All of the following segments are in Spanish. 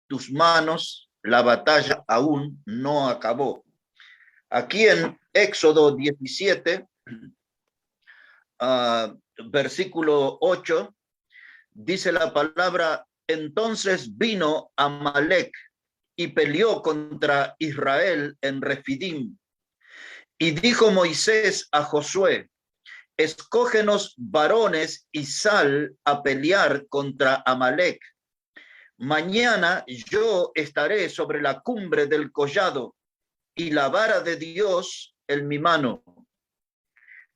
tus manos, la batalla aún no acabó. Aquí en Éxodo 17, versículo 8, dice la palabra: entonces vino Amalec y peleó contra Israel en Refidim. Y dijo Moisés a Josué: escógenos varones y sal a pelear contra Amalec. Mañana yo estaré sobre la cumbre del collado y la vara de Dios en mi mano.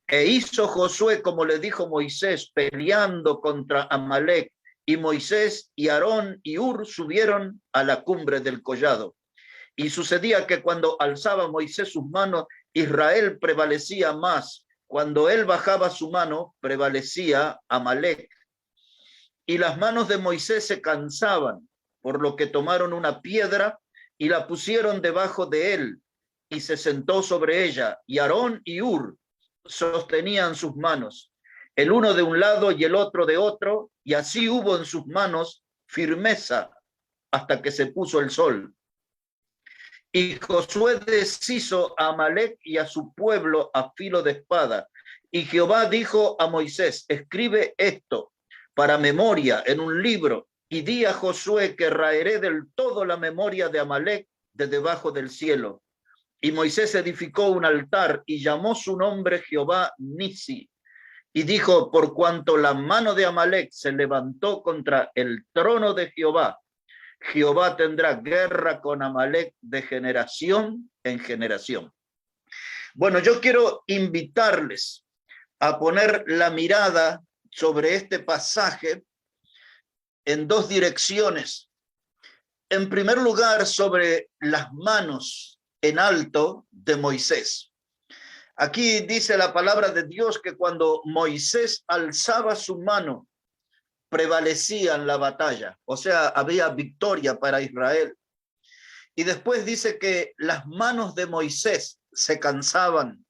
E hizo Josué como le dijo Moisés, peleando contra Amalec. Y Moisés y Aarón y Hur subieron a la cumbre del collado. Y sucedía que cuando alzaba Moisés sus manos, Israel prevalecía más. Cuando él bajaba su mano, prevalecía Amalec. Y las manos de Moisés se cansaban, por lo que tomaron una piedra y la pusieron debajo de él, y se sentó sobre ella. Y Aarón y Hur sostenían sus manos, el uno de un lado y el otro de otro, y así hubo en sus manos firmeza hasta que se puso el sol. Y Josué deshizo a Amalec y a su pueblo a filo de espada. Y Jehová dijo a Moisés: escribe esto para memoria en un libro, y di a Josué que raeré del todo la memoria de Amalec de debajo del cielo. Y Moisés edificó un altar y llamó su nombre Jehová Nisi. Y dijo: por cuanto la mano de Amalec se levantó contra el trono de Jehová, Jehová tendrá guerra con Amalec de generación en generación. Bueno, yo quiero invitarles a poner la mirada sobre este pasaje en dos direcciones. En primer lugar, sobre las manos en alto de Moisés. Aquí dice la palabra de Dios que cuando Moisés alzaba su mano, prevalecía en la batalla, o sea, había victoria para Israel. Y después dice que las manos de Moisés se cansaban.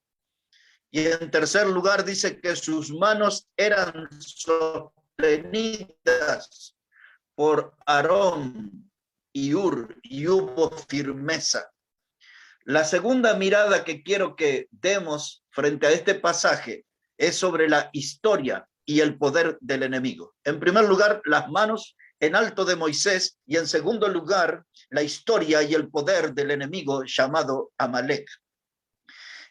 Y en tercer lugar dice que sus manos eran sostenidas por Aarón y Hur, y hubo firmeza. La segunda mirada que quiero que demos frente a este pasaje es sobre la historia y el poder del enemigo. En primer lugar, las manos en alto de Moisés, y en segundo lugar, la historia y el poder del enemigo llamado Amalec.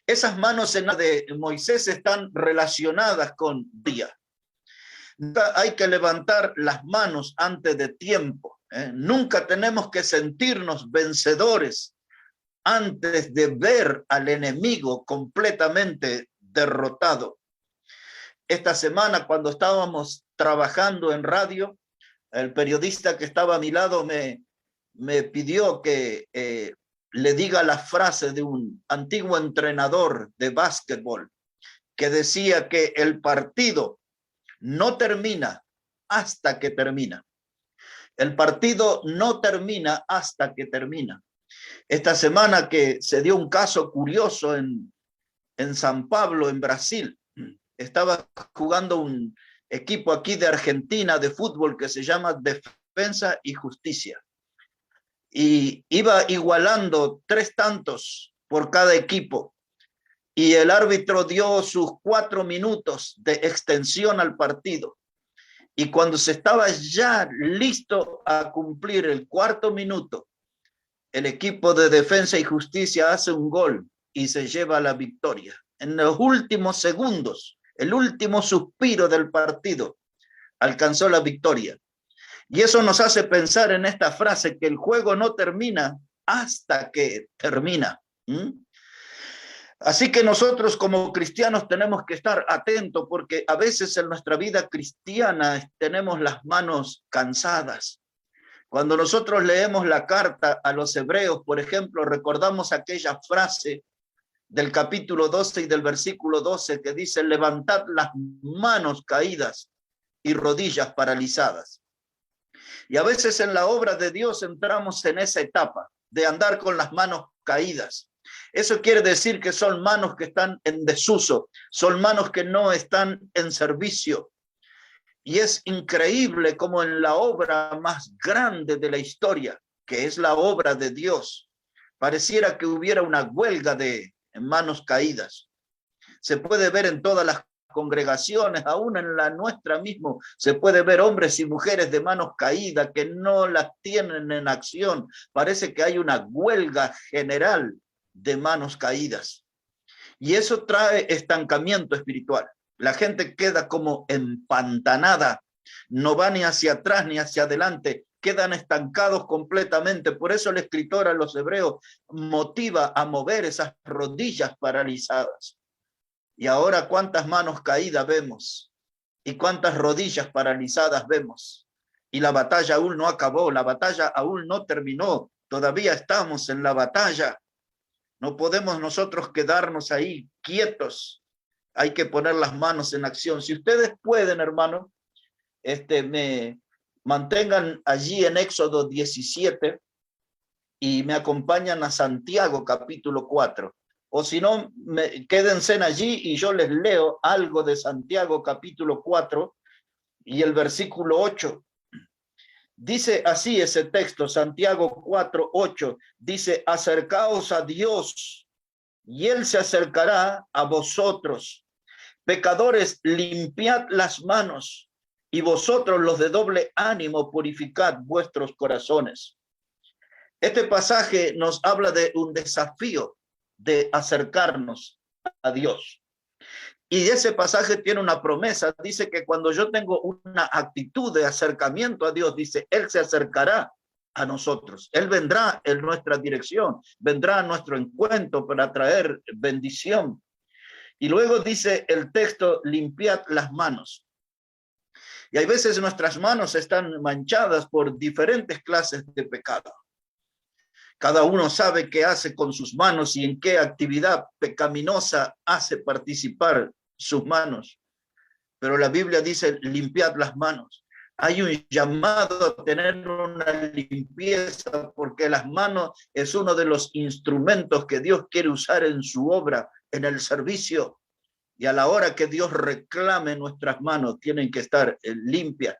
Esas manos en alto de Moisés están relacionadas con día. Hay que levantar las manos antes de tiempo. Nunca tenemos que sentirnos vencedores antes de ver al enemigo completamente derrotado. Esta semana, cuando estábamos trabajando en radio, el periodista que estaba a mi lado me pidió que le diga la frase de un antiguo entrenador de básquetbol que decía que el partido no termina hasta que termina. El partido no termina hasta que termina. Esta semana que se dio un caso curioso en San Pablo, en Brasil, estaba jugando un equipo aquí de Argentina de fútbol que se llama Defensa y Justicia. Y iba igualando 3 tantos por cada equipo. Y el árbitro dio sus 4 minutos de extensión al partido. Y cuando se estaba ya listo a cumplir el 4.º minuto, el equipo de Defensa y Justicia hace un gol y se lleva la victoria. En los últimos segundos, el último suspiro del partido, alcanzó la victoria. Y eso nos hace pensar en esta frase, que el juego no termina hasta que termina. Así que nosotros como cristianos tenemos que estar atentos, porque a veces en nuestra vida cristiana tenemos las manos cansadas. Cuando nosotros leemos la carta a los hebreos, por ejemplo, recordamos aquella frase del capítulo 12 y del versículo 12 que dice: levantad las manos caídas y rodillas paralizadas. Y a veces en la obra de Dios entramos en esa etapa de andar con las manos caídas. Eso quiere decir que son manos que están en desuso, son manos que no están en servicio. Y es increíble como en la obra más grande de la historia, que es la obra de Dios, pareciera que hubiera una huelga de manos caídas. Se puede ver en todas las congregaciones, aún en la nuestra mismo, se puede ver hombres y mujeres de manos caídas que no las tienen en acción. Parece que hay una huelga general de manos caídas. Y eso trae estancamiento espiritual. La gente queda como empantanada, no va ni hacia atrás ni hacia adelante, quedan estancados completamente. Por eso el escritor a los hebreos motiva a mover esas rodillas paralizadas. Y ahora cuántas manos caídas vemos y cuántas rodillas paralizadas vemos. Y la batalla aún no acabó, la batalla aún no terminó, todavía estamos en la batalla. No podemos nosotros quedarnos ahí quietos. Hay que poner las manos en acción. Si ustedes pueden, hermano, me mantengan allí en Éxodo 17 y me acompañan a Santiago capítulo 4. O si no, quédense allí y yo les leo algo de Santiago capítulo 4 y el versículo 8. Dice así ese texto, Santiago 4, 8. Dice, acercaos a Dios y Él se acercará a vosotros. Pecadores, limpiad las manos y vosotros los de doble ánimo purificad vuestros corazones. Este pasaje nos habla de un desafío de acercarnos a Dios. Y ese pasaje tiene una promesa, dice que cuando yo tengo una actitud de acercamiento a Dios, dice, Él se acercará a nosotros. Él vendrá en nuestra dirección, vendrá a nuestro encuentro para traer bendición. Y luego dice el texto, limpiad las manos. Y hay veces nuestras manos están manchadas por diferentes clases de pecado. Cada uno sabe qué hace con sus manos y en qué actividad pecaminosa hace participar sus manos. Pero la Biblia dice, limpiad las manos. Hay un llamado a tener una limpieza porque las manos es uno de los instrumentos que Dios quiere usar en su obra, en el servicio. Y a la hora que Dios reclame nuestras manos, tienen que estar limpias.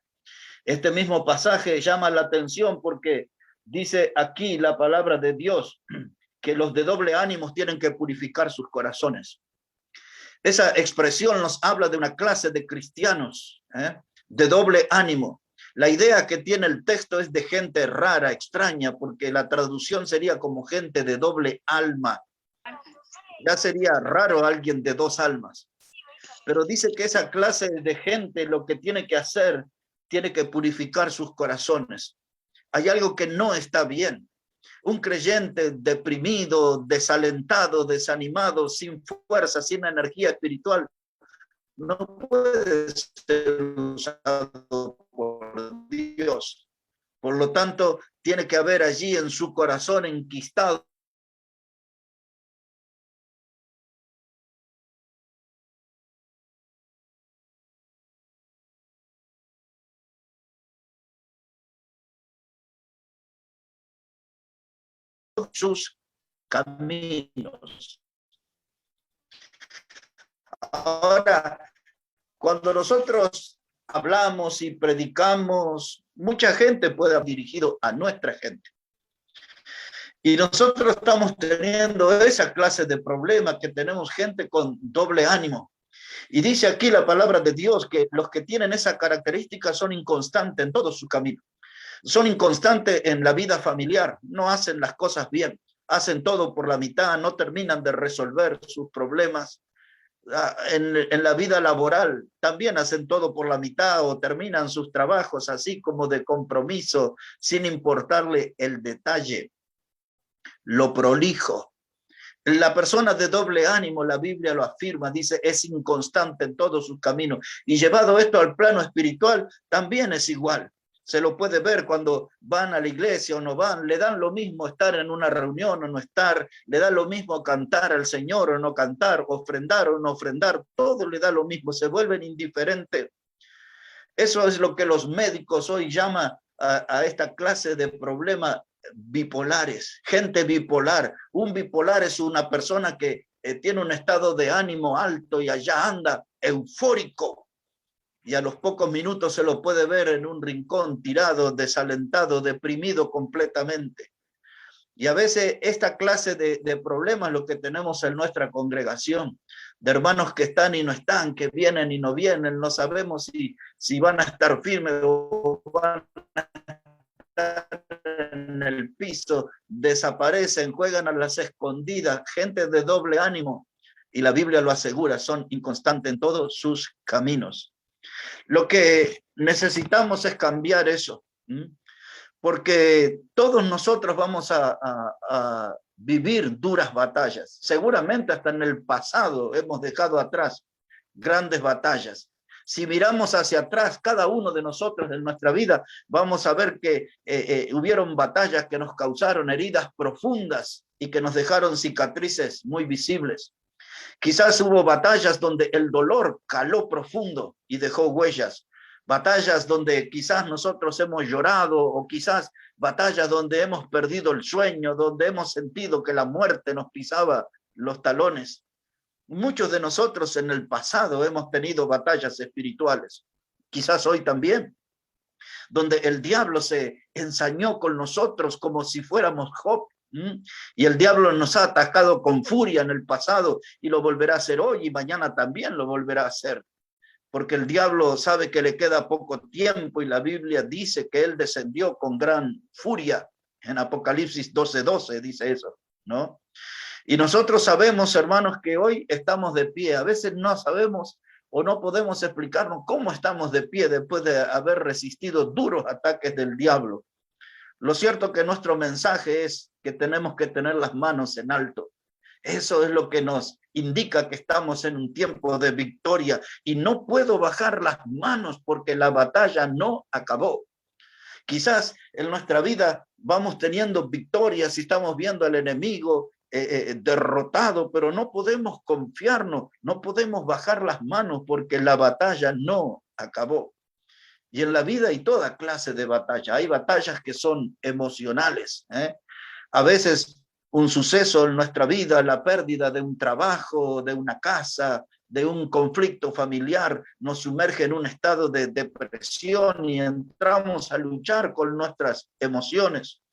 Este mismo pasaje llama la atención porque dice aquí la palabra de Dios que los de doble ánimo tienen que purificar sus corazones. Esa expresión nos habla de una clase de cristianos de doble ánimo. La idea que tiene el texto es de gente rara, extraña, porque la traducción sería como gente de doble alma. Ya sería raro alguien de dos almas. Pero dice que esa clase de gente lo que tiene que hacer, tiene que purificar sus corazones. Hay algo que no está bien. Un creyente deprimido, desalentado, desanimado, sin fuerza, sin energía espiritual, no puede ser usado por Dios. Por lo tanto, tiene que haber allí en su corazón enquistado sus caminos. Ahora, cuando nosotros hablamos y predicamos, mucha gente puede haber dirigido a nuestra gente. Y nosotros estamos teniendo esa clase de problemas, que tenemos gente con doble ánimo. Y dice aquí la palabra de Dios que los que tienen esa característica son inconstantes en todo su camino. Son inconstantes en la vida familiar, no hacen las cosas bien, hacen todo por la mitad, no terminan de resolver sus problemas. En la vida laboral también hacen todo por la mitad o terminan sus trabajos así como de compromiso, sin importarle el detalle, lo prolijo. La persona de doble ánimo, la Biblia lo afirma, dice, es inconstante en todos sus caminos. Y llevado esto al plano espiritual, también es igual. Se lo puede ver cuando van a la iglesia o no van, le dan lo mismo estar en una reunión o no estar, le da lo mismo cantar al Señor o no cantar, ofrendar o no ofrendar, todo le da lo mismo, se vuelven indiferentes. Eso es lo que los médicos hoy llaman a esta clase de problemas bipolares, gente bipolar. Un bipolar es una persona que tiene un estado de ánimo alto y allá anda eufórico. y a los pocos minutos se lo puede ver en un rincón, tirado, desalentado, deprimido completamente. Y a veces esta clase de problemas lo que tenemos en nuestra congregación, de hermanos que están y no están, que vienen y no vienen, no sabemos si van a estar firmes o van a estar en el piso, desaparecen, juegan a las escondidas, gente de doble ánimo, y la Biblia lo asegura, son inconstantes en todos sus caminos. Lo que necesitamos es cambiar eso, porque todos nosotros vamos a vivir duras batallas. Seguramente hasta en el pasado hemos dejado atrás grandes batallas. Si miramos hacia atrás, cada uno de nosotros en nuestra vida, vamos a ver que hubieron batallas que nos causaron heridas profundas y que nos dejaron cicatrices muy visibles. Quizás hubo batallas donde el dolor caló profundo y dejó huellas. Batallas donde quizás nosotros hemos llorado, o quizás batallas donde hemos perdido el sueño, donde hemos sentido que la muerte nos pisaba los talones. Muchos de nosotros en el pasado hemos tenido batallas espirituales, quizás hoy también, donde el diablo se ensañó con nosotros como si fuéramos Job. Y el diablo nos ha atacado con furia en el pasado y lo volverá a hacer hoy y mañana también lo volverá a hacer. Porque el diablo sabe que le queda poco tiempo y la Biblia dice que él descendió con gran furia. En Apocalipsis 12:12 dice eso, ¿no? Y nosotros sabemos, hermanos, que hoy estamos de pie. A veces no sabemos o no podemos explicarnos cómo estamos de pie después de haber resistido duros ataques del diablo. Lo cierto que nuestro mensaje es que tenemos que tener las manos en alto. Eso es lo que nos indica que estamos en un tiempo de victoria y no puedo bajar las manos porque la batalla no acabó. Quizás en nuestra vida vamos teniendo victorias y estamos viendo al enemigo derrotado, pero no podemos confiarnos, no podemos bajar las manos porque la batalla no acabó. Y en la vida hay toda clase de batalla. Hay batallas que son emocionales. A veces un suceso en nuestra vida, la pérdida de un trabajo, de una casa, de un conflicto familiar, nos sumerge en un estado de depresión y entramos a luchar con nuestras emociones.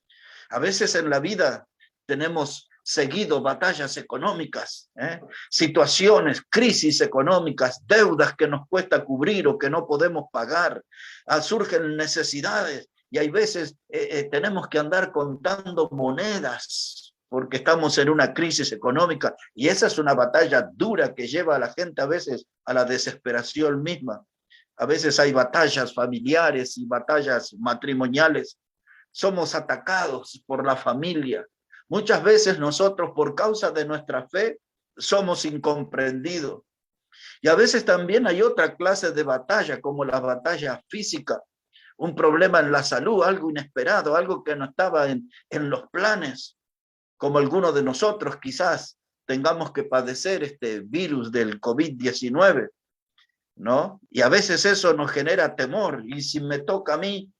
A veces en la vida tenemos seguido batallas económicas, situaciones, crisis económicas, deudas que nos cuesta cubrir o que no podemos pagar, surgen necesidades y hay veces tenemos que andar contando monedas porque estamos en una crisis económica y esa es una batalla dura que lleva a la gente a veces a la desesperación misma. A veces hay batallas familiares y batallas matrimoniales. Somos atacados por la familia. Muchas veces nosotros, por causa de nuestra fe, somos incomprendidos. Y a veces también hay otra clase de batalla, como la batalla física, un problema en la salud, algo inesperado, algo que no estaba en los planes, como algunos de nosotros quizás tengamos que padecer este virus del COVID-19, ¿no? Y a veces eso nos genera temor, y si me toca a mí,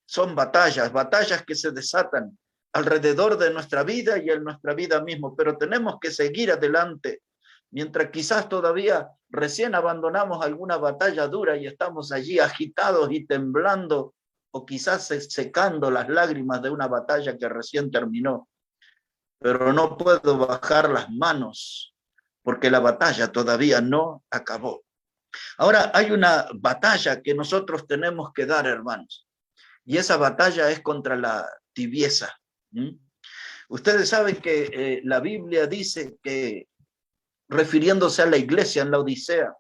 son batallas que se desatan alrededor de nuestra vida y en nuestra vida misma, pero tenemos que seguir adelante, mientras quizás todavía recién abandonamos alguna batalla dura y estamos allí agitados y temblando, o quizás secando las lágrimas de una batalla que recién terminó. Pero no puedo bajar las manos, porque la batalla todavía no acabó. Ahora, hay una batalla que nosotros tenemos que dar, hermanos, y esa batalla es contra la tibieza. Ustedes saben que la Biblia dice que, refiriéndose a la iglesia en la Odisea,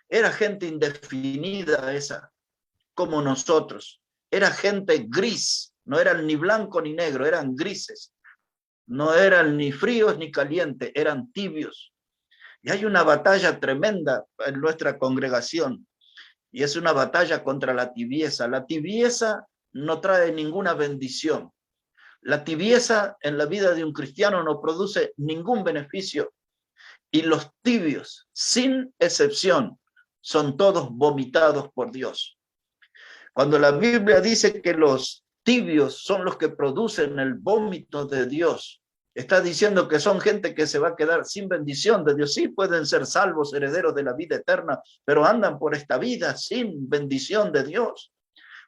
era gente indefinida esa, como nosotros. Era gente gris, no eran ni blanco ni negro, eran grises. No eran ni fríos ni calientes, eran tibios. Y hay una batalla tremenda en nuestra congregación, y es una batalla contra la tibieza. La tibieza no trae ninguna bendición. La tibieza en la vida de un cristiano no produce ningún beneficio. Y los tibios, sin excepción, son todos vomitados por Dios. Cuando la Biblia dice que los tibios son los que producen el vómito de Dios, Está diciendo que son gente que se va a quedar sin bendición de Dios. Sí, pueden ser salvos, herederos de la vida eterna, pero andan por esta vida sin bendición de Dios,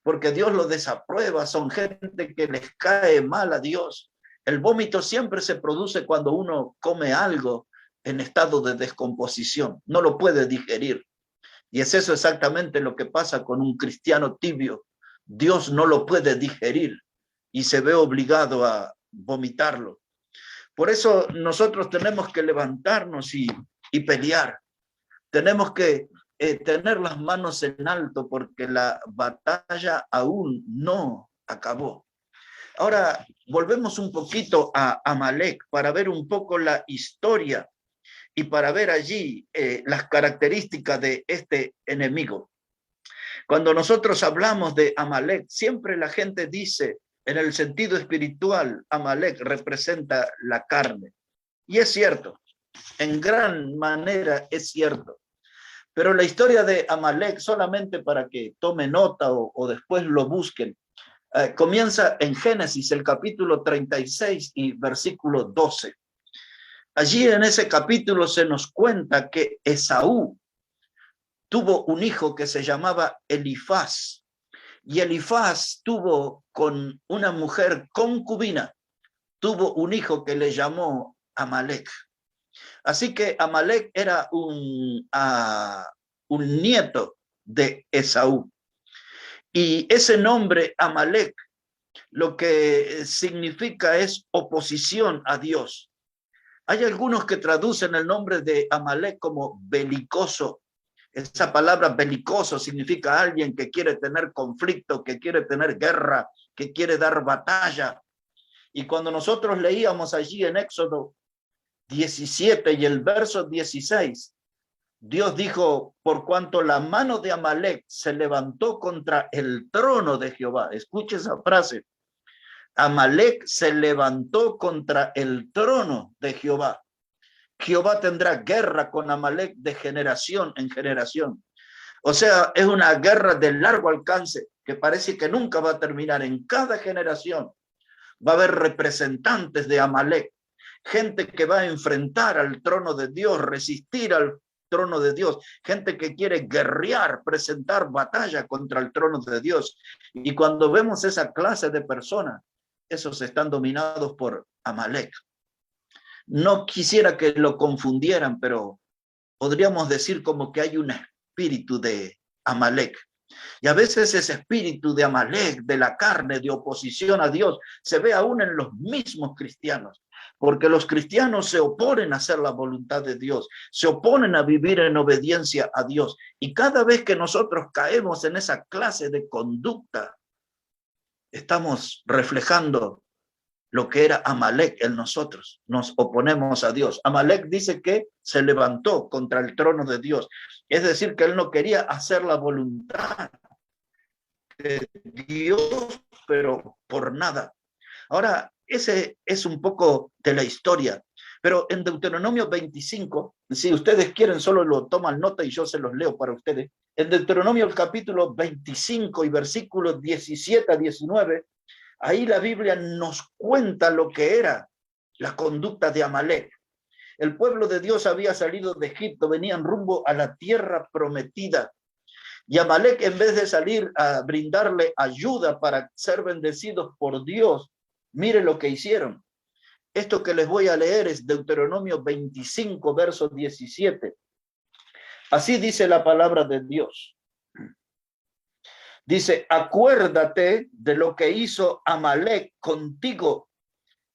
porque Dios los desaprueba. Son gente que les cae mal a Dios. El vómito siempre se produce cuando uno come algo en estado de descomposición. No lo puede digerir. Y es eso exactamente lo que pasa con un cristiano tibio. Dios no lo puede digerir y se ve obligado a vomitarlo. Por eso nosotros tenemos que levantarnos y pelear. Tenemos que tener las manos en alto porque la batalla aún no acabó. Ahora volvemos un poquito a Amalek para ver un poco la historia y para ver allí las características de este enemigo. Cuando nosotros hablamos de Amalek, siempre la gente dice, en el sentido espiritual, Amalek representa la carne. Y es cierto, en gran manera es cierto. Pero la historia de Amalek, solamente para que tome nota o después lo busquen, comienza en Génesis, el capítulo 36 y versículo 12. Allí en ese capítulo se nos cuenta que Esaú tuvo un hijo que se llamaba Elifaz. Y Elifaz tuvo con una mujer concubina, tuvo un hijo que le llamó Amalek. Así que Amalek era un nieto de Esaú. Y ese nombre Amalek lo que significa es oposición a Dios. Hay algunos que traducen el nombre de Amalek como belicoso. Esa palabra belicoso significa alguien que quiere tener conflicto, que quiere tener guerra, que quiere dar batalla. Y cuando nosotros leíamos allí en Éxodo 17 y el verso 16, Dios dijo, por cuanto la mano de Amalek se levantó contra el trono de Jehová. Escuche esa frase. Amalek se levantó contra el trono de Jehová. Jehová tendrá guerra con Amalek de generación en generación. O sea, es una guerra de largo alcance que parece que nunca va a terminar. En cada generación va a haber representantes de Amalek, gente que va a enfrentar al trono de Dios, resistir al trono de Dios, gente que quiere guerrear, presentar batalla contra el trono de Dios. Y cuando vemos esa clase de personas, esos están dominados por Amalek. No quisiera que lo confundieran, pero podríamos decir como que hay un espíritu de Amalek. Y a veces ese espíritu de Amalek, de la carne, de oposición a Dios, se ve aún en los mismos cristianos. Porque los cristianos se oponen a hacer la voluntad de Dios, se oponen a vivir en obediencia a Dios. Y cada vez que nosotros caemos en esa clase de conducta, estamos reflejando lo que era Amalek en nosotros. Nos oponemos a Dios. Amalek dice que se levantó contra el trono de Dios. Es decir, que él no quería hacer la voluntad de Dios, pero por nada. Ahora, ese es un poco de la historia. Pero en Deuteronomio 25, si ustedes quieren, solo lo toman nota y yo se los leo para ustedes. En Deuteronomio el capítulo 25 y versículos 17 a 19, ahí la Biblia nos cuenta lo que era la conducta de Amalek. El pueblo de Dios había salido de Egipto, venían rumbo a la tierra prometida. Y Amalek, en vez de salir a brindarle ayuda para ser bendecidos por Dios, mire lo que hicieron. Esto que les voy a leer es Deuteronomio 25, verso 17. Así dice la palabra de Dios. Dice, acuérdate de lo que hizo Amalek contigo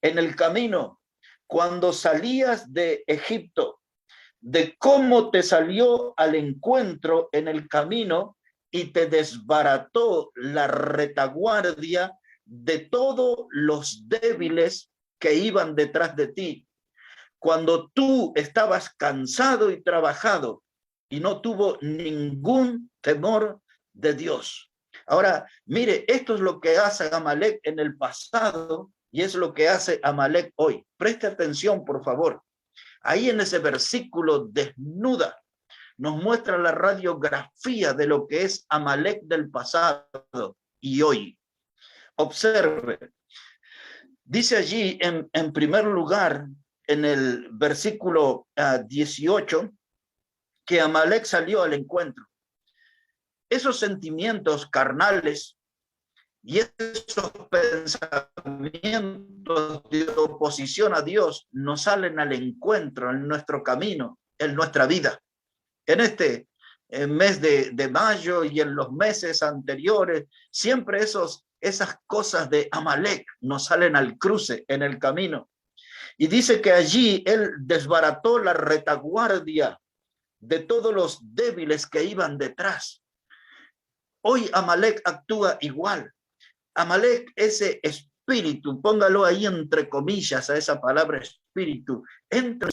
en el camino cuando salías de Egipto, de cómo te salió al encuentro en el camino y te desbarató la retaguardia de todos los débiles que iban detrás de ti. Cuando tú estabas cansado y trabajado y no tuvo ningún temor de Dios. Ahora, mire, esto es lo que hace Amalek en el pasado y es lo que hace Amalek hoy. Preste atención, por favor. Ahí en ese versículo desnuda nos muestra la radiografía de lo que es Amalek del pasado y hoy. Observe, Dice allí, en primer lugar, en el versículo 18, que Amalek salió al encuentro. Esos sentimientos carnales y esos pensamientos de oposición a Dios nos salen al encuentro en nuestro camino, en nuestra vida. En este mes de mayo y en los meses anteriores, siempre esas cosas de Amalek nos salen al cruce en el camino. Y dice que allí él desbarató la retaguardia de todos los débiles que iban detrás. Hoy Amalek actúa igual. Amalek, ese espíritu, póngalo ahí entre comillas a esa palabra espíritu, entre